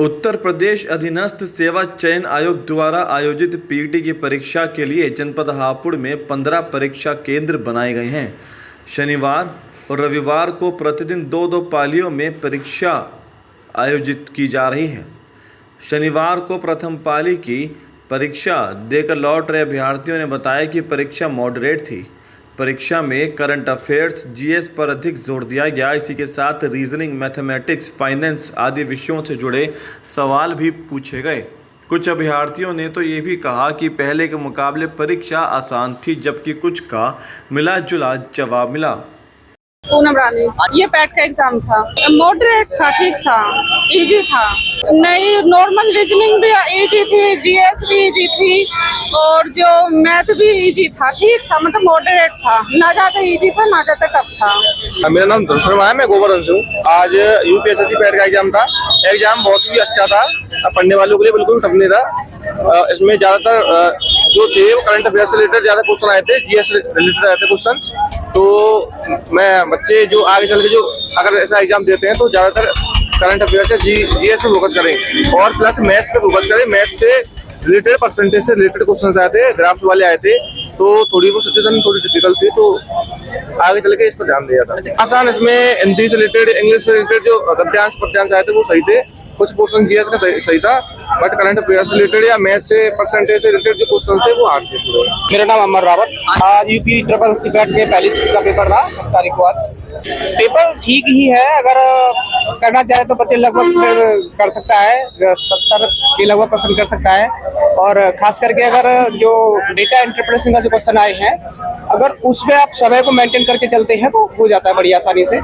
उत्तर प्रदेश अधीनस्थ सेवा चयन आयोग द्वारा आयोजित पीईटी की परीक्षा के लिए जनपद हापुड़ में 15 परीक्षा केंद्र बनाए गए हैं। शनिवार और रविवार को प्रतिदिन 2-2 पालियों में परीक्षा आयोजित की जा रही है। शनिवार को प्रथम पाली की परीक्षा देकर लौट रहे अभ्यर्थियों ने बताया कि परीक्षा मॉडरेट थी। परीक्षा में करंट अफेयर्स, जीएस पर अधिक जोर दिया गया। इसी के साथ रीजनिंग, मैथमेटिक्स, फाइनेंस आदि विषयों से जुड़े सवाल भी पूछे गए। कुछ अभ्यर्थियों ने तो ये भी कहा कि पहले के मुकाबले परीक्षा आसान थी, जबकि कुछ का मिला जुला जवाब मिला। पूनम रानी, ये पैट का एग्जाम था, मॉडरेट था, ठीक था, इजी था। नहीं, नॉर्मल रीजनिंग भी इजी थी, जीएस भी इजी थी और जो मैथ भी इजी था, ठीक था, मतलब मॉडरेट था, ना ज्यादा इजी था ना ज्यादा टफ था। मेरा नाम धन शर्मा है, मैं गोवर्धन से हूँ। आज यूपीएससी पैट का एग्जाम था। एग्जाम बहुत ही अच्छा था, पढ़ने वालों के लिए बिल्कुल टफ नहीं था। इसमें ज्यादातर जो थे वो करंट अफेयर से रिलेटेड ज्यादा क्वेश्चन आए थे, जीएस रिलेटेड आए थे क्वेश्चन। तो मैं बच्चे जो आगे चल के जो अगर ऐसा एग्जाम देते हैं तो ज्यादातर करंट अफेयर से जीएस पे फोकस करें और प्लस मैथ्स पे फोकस करें। मैथ्स से रिलेटेड, परसेंटेज से रिलेटेड क्वेश्चन आए थे, ग्राफ्स वाले आए थे, तो थोड़ी वो सिचुएशन थोड़ी डिफिकल्ट थी, तो आगे चल के इस पर ध्यान दिया था। आसान इसमें हिंदी से रिलेटेड, इंग्लिश से रिलेटेड जो गद्यांश पद्यांश आए थे वो सही थे। कुछ पोर्शन जीएस का सही था, बट करंट अफेयर से रिलेटेड या मैथ से, परसेंटेज से रिलेटेड जो क्वेश्चन थे वो हार्ड थे पूरे। मेरा नाम अमर रावत। आज यूपी ट्रिपल सी पैट में पहली शिफ्ट का पेपर था 7 तारीख को। आज पेपर ठीक ही है, अगर करना चाहे तो बच्चे लगभग कर सकता है, 70 के लगभग पसंद कर सकता है। और खास करके अगर जो डेटा इंटरप्रिटेशन का जो क्वेश्चन आए हैं, अगर उसमें आप समय को मेंटेन करके चलते हैं तो हो जाता है बड़ी आसानी से।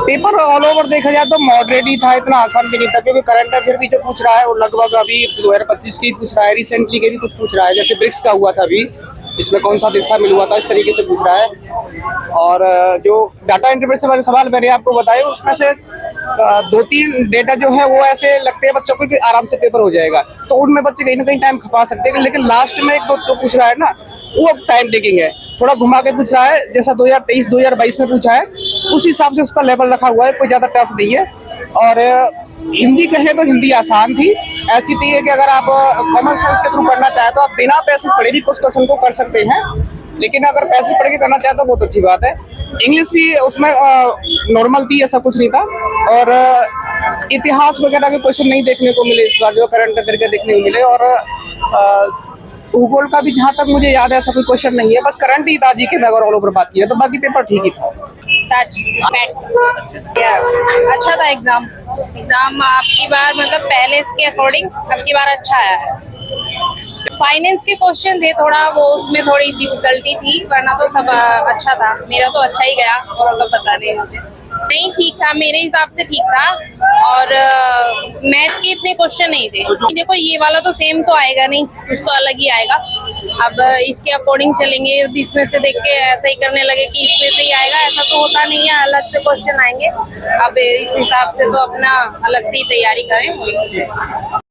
पेपर ऑल ओवर देखा जाए तो मॉडरेट ही था, इतना आसान भी नहीं था, क्योंकि करंट अफेयर भी जो पूछ रहा है वो लगभग अभी 2025 की पूछ रहा है, रिसेंटली के भी कुछ पूछ रहा है, जैसे ब्रिक्स का हुआ था अभी, इसमें कौन सा हिस्सा मिल हुआ था, इस तरीके से पूछ रहा है। और जो डाटा इंटरप्रिटेशन वाले सवाल मैंने आपको बताए, उसमें से 2-3 डेटा जो है वो ऐसे लगते हैं बच्चों को कि आराम से पेपर हो जाएगा, तो उनमें बच्चे कहीं ना कहीं टाइम खपा सकते हैं। लेकिन लास्ट में एक दो पूछ रहा है ना, वो टाइम टेकिंग है, थोड़ा घुमा के पूछ रहा है, जैसा 2023-2022 में पूछा है उस हिसाब से उसका लेवल रखा हुआ है, कोई ज्यादा टफ नहीं है। और हिंदी कहें तो हिंदी आसान थी, ऐसी थी कि अगर आप कॉमन सेंस के थ्रू करना चाहे तो आप बिना पैसे पढ़े भी कुछ क्वेश्चन को कर सकते हैं, लेकिन अगर पैसे पढ़ के करना चाहे तो बहुत अच्छी बात है। इंग्लिश भी उसमें नॉर्मल थी, ऐसा कुछ नहीं था। और इतिहास वगैरह के क्वेश्चन नहीं देखने को मिले इस बार, जो करंट अफेयर के देखने को मिले। और भूगोल का भी जहाँ तक मुझे याद है ऐसा कोई क्वेश्चन नहीं है, बस करंट ही था जी के। मैं अगर ऑल ओवर बात की है तो बाकी पेपर ठीक ही था। अच्छा था एग्जाम आपकी बार, मतलब पहले के अकॉर्डिंग आपकी बार अच्छा आया है। फाइनेंस के क्वेश्चन थे, थोड़ा वो उसमें थोड़ी डिफिकल्टी थी, वरना तो सब अच्छा था। मेरा तो अच्छा ही गया, और अगर पता नहीं मुझे नहीं, ठीक था मेरे हिसाब से, ठीक था। और मैथ के इतने क्वेश्चन नहीं थे। देखो ये वाला तो सेम तो आएगा नहीं, कुछ तो अलग ही आएगा। अब इसके अकॉर्डिंग चलेंगे, इसमें से देख के ऐसा ही करने लगे कि इसमें से ही आएगा, ऐसा तो होता नहीं है, अलग से क्वेश्चन आएंगे। अब इस हिसाब से तो अपना अलग से ही तैयारी करें।